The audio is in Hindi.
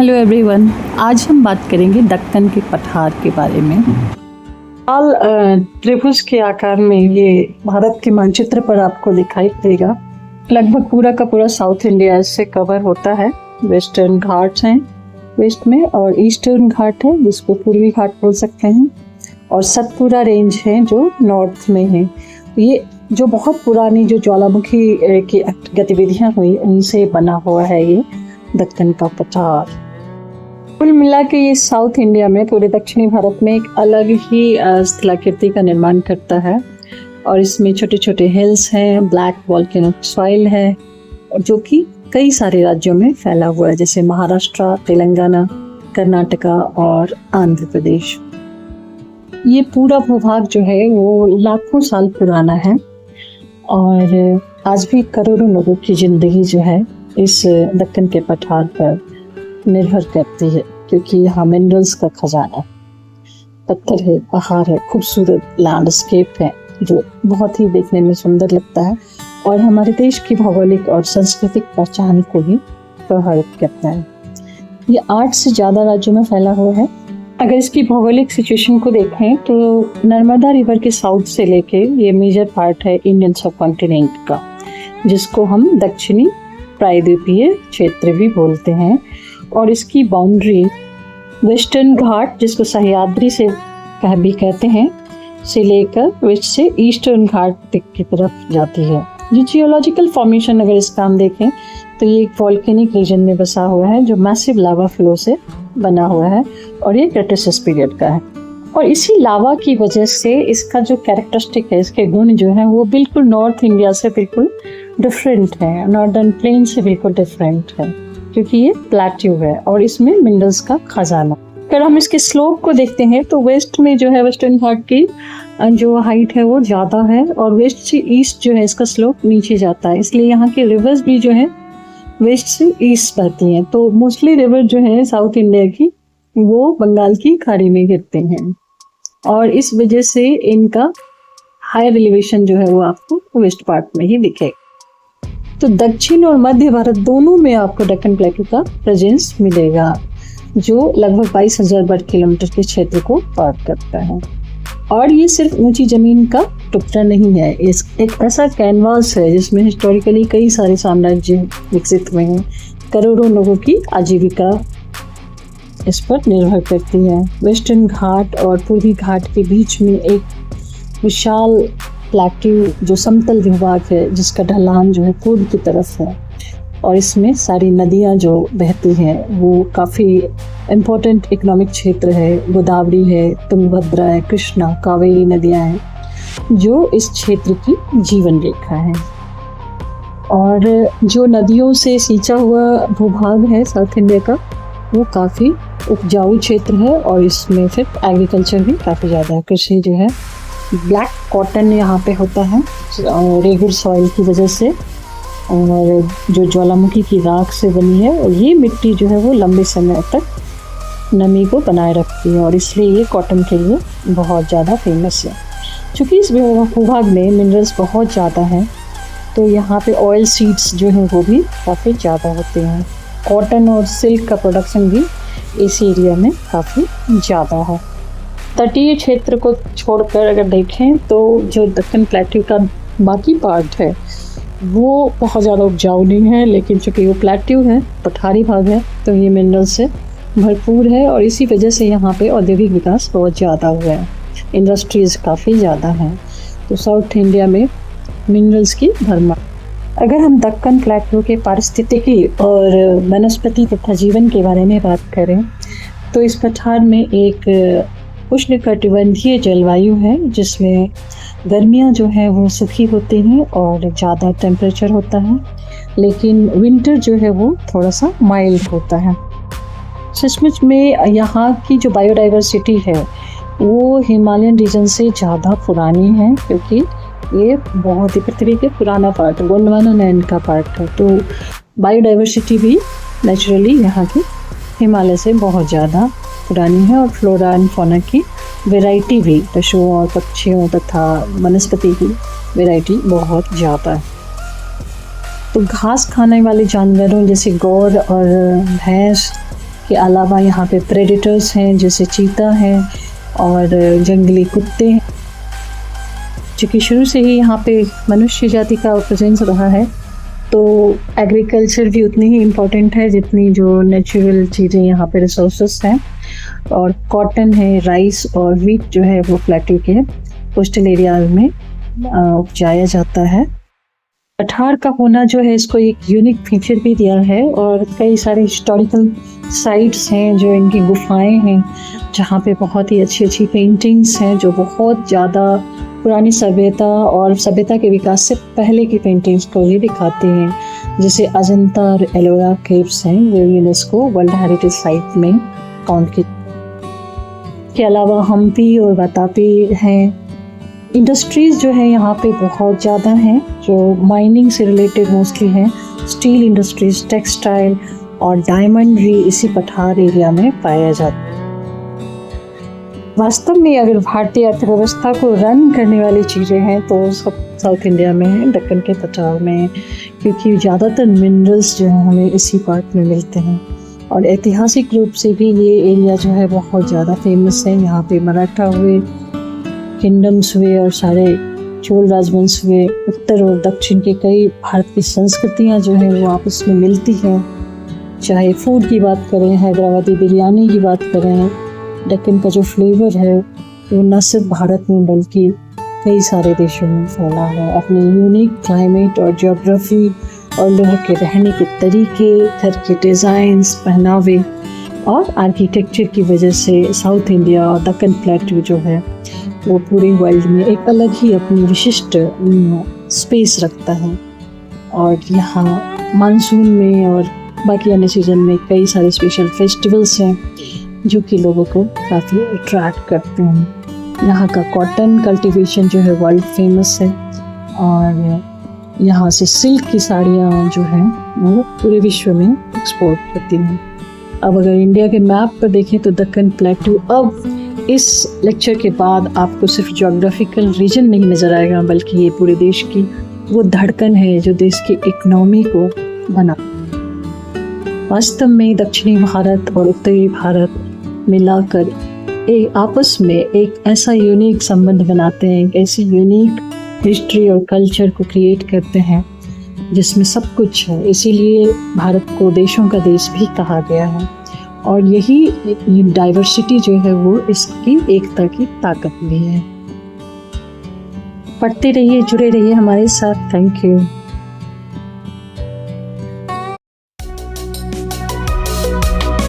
हेलो एवरीवन, आज हम बात करेंगे दक्कन के पठार के बारे में। लाल त्रिभुज के आकार में ये भारत के मानचित्र पर आपको दिखाई देगा। लगभग पूरा का पूरा साउथ इंडिया इससे कवर होता है। वेस्टर्न घाट्स हैं वेस्ट में और ईस्टर्न घाट है जिसको पूर्वी घाट बोल सकते हैं, और सतपुरा रेंज है जो नॉर्थ में है। ये जो बहुत पुरानी जो ज्वालामुखी की गतिविधियां हुई उनसे बना हुआ है ये दक्कन का पठार। कुल मिला के ये साउथ इंडिया में पूरे दक्षिणी भारत में एक अलग ही स्थलाकृति का निर्माण करता है, और इसमें छोटे छोटे हिल्स हैं, ब्लैक वॉल्केनिक सॉइल है, जो कि कई सारे राज्यों में फैला हुआ है, जैसे महाराष्ट्र, तेलंगाना, कर्नाटका और आंध्र प्रदेश। ये पूरा भूभाग जो है वो लाखों साल पुराना है, और आज भी करोड़ों लोगों की जिंदगी जो है इस दक्कन के पठार पर निर्भर करती है, क्योंकि यहाँ मिनरल्स का खजाना, पत्थर है, पहाड़ है, खूबसूरत लैंडस्केप है जो बहुत ही देखने में सुंदर लगता है और हमारे देश की भौगोलिक और सांस्कृतिक पहचान को भी प्रभावित करता है। ये 8 से ज़्यादा राज्यों में फैला हुआ है। अगर इसकी भौगोलिक सिचुएशन को देखें तो नर्मदा रिवर के साउथ से लेके ये मेजर पार्ट है इंडियन सब कॉन्टिनेंट का, जिसको हम दक्षिणी प्रायद्वीपीय क्षेत्र भी बोलते हैं, और इसकी बाउंड्री वेस्टर्न घाट, जिसको सह्याद्री से भी कहते हैं, से लेकर वेस्ट से ईस्टर्न घाट तक की तरफ जाती है। जो जियोलॉजिकल फॉर्मेशन अगर इसका हम देखें तो ये एक वॉल्केनिक रीजन में बसा हुआ है जो मैसिव लावा फ्लो से बना हुआ है, और ये क्रेटेसियस पीरियड का है। और इसी लावा की वजह से इसका जो कैरेक्टरिस्टिक है, इसके गुण जो है वो बिल्कुल नॉर्थ इंडिया से बिल्कुल डिफरेंट है, नॉर्दर्न प्लेन से बिल्कुल डिफरेंट है, क्योंकि ये प्लेट्यू है और इसमें मिनरल्स का खजाना। अगर हम इसके स्लोप को देखते हैं तो वेस्ट में जो है वेस्टर्न घाट की जो हाइट है वो ज़्यादा है, और वेस्ट से ईस्ट जो है इसका स्लोप नीचे जाता है, इसलिए यहाँ के रिवर्स भी जो है वेस्ट से ईस्ट बहती हैं। तो मोस्टली रिवर जो है साउथ इंडिया की वो बंगाल की खाड़ी में गिरते हैं, और इस वजह से इनका हायर एलिवेशन जो है वो आपको वेस्ट पार्ट में ही दिखेगा। तो दक्षिण और मध्य भारत दोनों में आपको दक्कन प्लेटू का प्रेजेंस मिलेगा, जो लगभग 22,000 वर्ग किलोमीटर के क्षेत्र को पार करता है। और ये सिर्फ ऊंची जमीन का टुकड़ा नहीं है, इस एक ऐसा कैनवास है जिसमें हिस्टोरिकली कई सारे साम्राज्य विकसित हुए हैं। करोड़ों लोगों की आजीविका इस पर निर्भर करती है। वेस्टर्न घाट और पूर्वी घाट के बीच में एक विशाल प्लेट्यू जो समतल भूभाग है, जिसका ढलान जो है पूर्व की तरफ है, और इसमें सारी नदियां जो बहती हैं वो काफ़ी इम्पोर्टेंट इकोनॉमिक क्षेत्र है। गोदावरी है, तुंगभद्रा है, कृष्णा, कावेरी नदियां हैं जो इस क्षेत्र की जीवन रेखा है। और जो नदियों से सींचा हुआ भूभाग है साउथ इंडिया का, वो काफ़ी उपजाऊ क्षेत्र है, और इसमें फिर एग्रीकल्चर भी काफ़ी ज़्यादा है। कृषि जो है, ब्लैक कॉटन यहाँ पे होता है रेगुर सॉइल की वजह से, और जो ज्वालामुखी की राख से बनी है, और ये मिट्टी जो है वो लंबे समय तक नमी को बनाए रखती है, और इसलिए ये कॉटन के लिए बहुत ज़्यादा फेमस है। चूँकि इस भूभाग में मिनरल्स बहुत ज़्यादा हैं, तो यहाँ पे ऑयल सीड्स जो हैं वो भी काफ़ी ज़्यादा होते हैं। कॉटन और सिल्क का प्रोडक्शन भी इस एरिया में काफ़ी ज़्यादा है। तटीय क्षेत्र को छोड़कर अगर देखें तो जो दक्कन प्लेट्यू का बाकी पार्ट है वो बहुत ज़्यादा उपजाऊ नहीं है, लेकिन चूँकि वो प्लेट्यू है, पठारी भाग है, तो ये मिनरल से भरपूर है, और इसी वजह से यहाँ पे औद्योगिक विकास बहुत ज़्यादा हुआ है, इंडस्ट्रीज़ काफ़ी ज़्यादा हैं। तो साउथ इंडिया में मिनरल्स की भरमार। अगर हम दक्कन प्लेट्यू के पारिस्थितिकी और वनस्पति तथा जीवन के बारे में बात करें तो इस पठार में एक उष्णकटिबंधीय जलवायु है, जिसमें गर्मियाँ जो है वो सूखी होती हैं और ज़्यादा टेम्परेचर होता है, लेकिन विंटर जो है वो थोड़ा सा माइल्ड होता है। सचमुच में यहाँ की जो बायोडाइवर्सिटी है वो हिमालयन रीजन से ज़्यादा पुरानी है, क्योंकि ये बहुत ही पृथ्वी के पुराना पार्ट है, गोंडवाना लैंड का पार्ट है। तो बायोडाइवर्सिटी भी नेचुरली यहाँ की हिमालय से बहुत ज़्यादा पुरानी है, और फ्लोरा एंड फौना की वैरायटी भी, पशुओं और पक्षियों तथा वनस्पति की वैरायटी बहुत ज़्यादा है। तो घास खाने वाले जानवरों जैसे गौर और भैंस के अलावा यहाँ पे प्रेडेटर्स हैं जैसे चीता हैं और जंगली कुत्ते हैं। चूँकि शुरू से ही यहाँ पे मनुष्य जाति का प्रेजेंस रहा है तो एग्रीकल्चर भी उतनी ही इम्पोर्टेंट है जितनी जो नेचुरल चीज़ें यहाँ पे रिसोर्सेस हैं। और कॉटन है, राइस और व्हीट जो है वो प्लेटू के कोस्टल एरियाज में उपजाया जाता है। पठार का होना जो है इसको एक यूनिक फीचर भी दिया है और कई सारे हिस्टोरिकल साइट्स हैं जो इनकी गुफाएं हैं जहाँ पे बहुत ही अच्छी अच्छी पेंटिंग्स हैं जो बहुत ज़्यादा पुरानी सभ्यता और सभ्यता के विकास से पहले की पेंटिंग्स को भी दिखाते हैं। जैसे अजंता और एलोरा केव्स हैं जो यूनेस्को वर्ल्ड हेरिटेज साइट में काउंट की। के अलावा हम्पी और वातापी हैं। इंडस्ट्रीज़ जो है यहाँ पे बहुत ज़्यादा हैं जो माइनिंग से रिलेटेड मोस्टली हैं। स्टील इंडस्ट्रीज, टेक्सटाइल और डायमंड भी इसी पठार एरिया में पाया जाता है। वास्तव में अगर भारतीय अर्थव्यवस्था को रन करने वाली चीज़ें हैं तो सब साउथ इंडिया में है, दक्कन के पठार में, क्योंकि ज़्यादातर मिनरल्स जो हैं हमें इसी पार्ट में मिलते हैं। और ऐतिहासिक रूप से भी ये एरिया जो है बहुत ज़्यादा फेमस है। यहाँ पे मराठा हुए, किंगडम्स हुए और सारे चोल राजवंश हुए। उत्तर और दक्षिण के कई भारत की संस्कृतियाँ जो हैं वो आपस में मिलती हैं। चाहे फूड की बात करें, हैदराबादी बिरयानी की बात करें, दक्कन का जो फ्लेवर है वो न सिर्फ भारत में बल्कि कई सारे देशों में फैला है। अपने यूनिक क्लाइमेट और ज्योग्राफी और लोगों के रहने के तरीके, घर के डिज़ाइंस, पहनावे और आर्किटेक्चर की वजह से साउथ इंडिया और दक्कन प्लेटू जो है वो पूरे वर्ल्ड में एक अलग ही अपनी विशिष्ट स्पेस रखता है। और यहाँ मानसून में और बाकी अन्य सीजन में कई सारे स्पेशल फेस्टिवल्स हैं जो कि लोगों को काफ़ी अट्रैक्ट करते हैं। यहाँ का कॉटन कल्टीवेशन जो है वर्ल्ड फेमस है और यहाँ से सिल्क की साड़ियाँ जो हैं वो पूरे विश्व में एक्सपोर्ट होती हैं। अब अगर इंडिया के मैप पर देखें तो दक्कन प्लेटू अब इस लेक्चर के बाद आपको सिर्फ ज्योग्राफिकल रीजन नहीं नज़र आएगा बल्कि ये पूरे देश की वो धड़कन है जो देश की इकोनॉमी को बना। वास्तव में दक्षिणी भारत और उत्तरी भारत मिलाकर एक आपस में एक ऐसा यूनिक संबंध बनाते हैं, एक ऐसी यूनिक हिस्ट्री और कल्चर को क्रिएट करते हैं जिसमें सब कुछ है। इसीलिए भारत को देशों का देश भी कहा गया है और यही डाइवर्सिटी जो है वो इसकी एकता की ताकत भी है। पढ़ते रहिए, जुड़े रहिए हमारे साथ। Thank you.